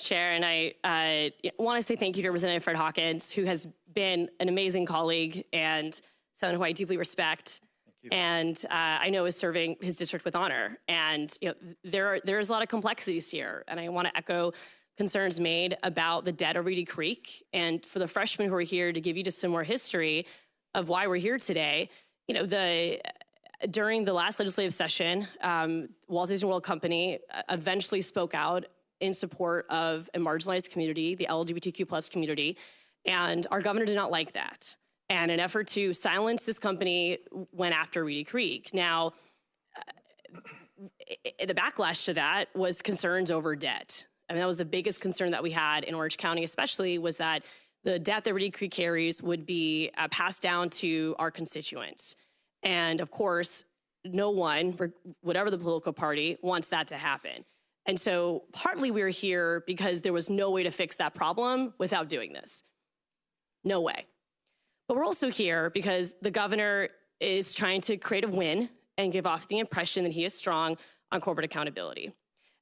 Chair, and I want to say thank you to Representative Fred Hawkins, who has been an amazing colleague and someone who I deeply respect, and I know is serving his district with honor. And there's a lot of complexities here, and I want to echo concerns made about the debt of Reedy Creek. And for the freshmen who are here, to give you just some more history of why we're here today, during the last legislative session, Walt Disney World Company eventually spoke out in support of a marginalized community, the LGBTQ plus community, and our governor did not like that. And an effort to silence this company went after Reedy Creek. Now, the backlash to that was concerns over debt. I mean, that was the biggest concern that we had in Orange County, especially, was that the debt that Reedy Creek carries would be passed down to our constituents. And of course, no one, whatever the political party, wants that to happen. And so partly we were here because there was no way to fix that problem without doing this. No way. But we're also here because the governor is trying to create a win and give off the impression that he is strong on corporate accountability.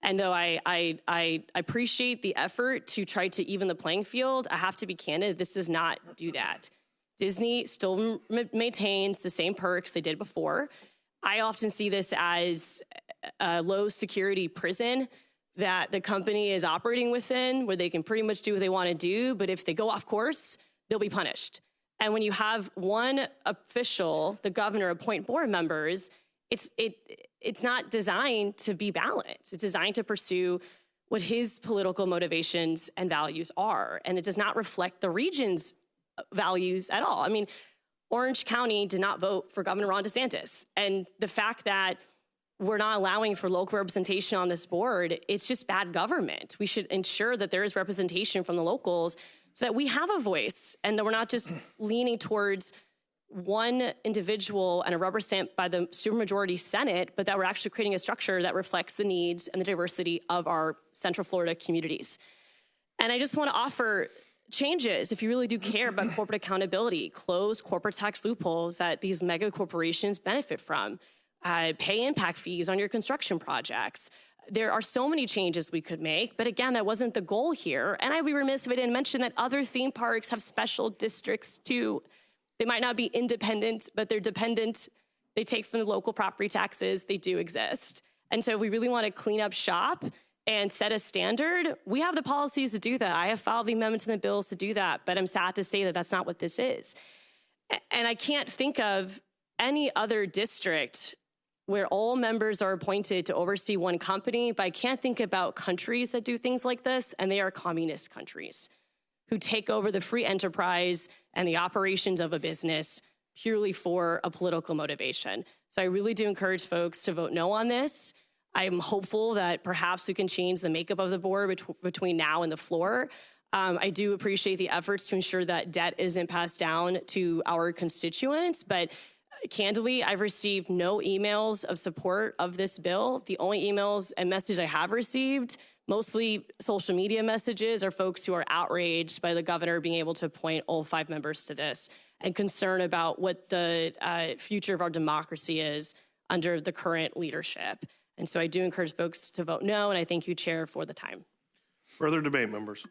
And though I appreciate the effort to try to even the playing field, I have to be candid, this does not do that. Disney still maintains the same perks they did before. I often see this as a low security prison that the company is operating within, where they can pretty much do what they want to do, but if they go off course, they'll be punished. And when you have one official, the governor, appoint board members, it's not designed to be balanced. It's designed to pursue what his political motivations and values are, and it does not reflect the region's values at all. I mean, Orange County did not vote for Governor Ron DeSantis, and the fact that we're not allowing for local representation on this board, it's just bad government. We should ensure that there is representation from the locals so that we have a voice and that we're not just leaning towards one individual and a rubber stamp by the supermajority Senate, but that we're actually creating a structure that reflects the needs and the diversity of our Central Florida communities. And I just want to offer changes if you really do care about corporate accountability. Close corporate tax loopholes that these mega corporations benefit from. Pay impact fees on your construction projects. There are so many changes we could make, but again, that wasn't the goal here. And I'd be remiss if I didn't mention that other theme parks have special districts too. They might not be independent, but they're dependent. They take from the local property taxes. They do exist. And so if we really want to clean up shop and set a standard, we have the policies to do that. I have filed the amendments and the bills to do that, but I'm sad to say that that's not what this is. And I can't think of any other district where all members are appointed to oversee one company, but I can't think about countries that do things like this, and they are communist countries who take over the free enterprise and the operations of a business purely for a political motivation. So I really do encourage folks to vote no on this. I'm hopeful that perhaps we can change the makeup of the board between now and the floor. I do appreciate the efforts to ensure that debt isn't passed down to our constituents, but candidly, I've received no emails of support of this bill. The only emails and messages I have received, mostly social media messages, are folks who are outraged by the governor being able to appoint all 5 members to this and concerned about what the future of our democracy is under the current leadership. And so I do encourage folks to vote no, and I thank you, Chair, for the time. Further debate, members?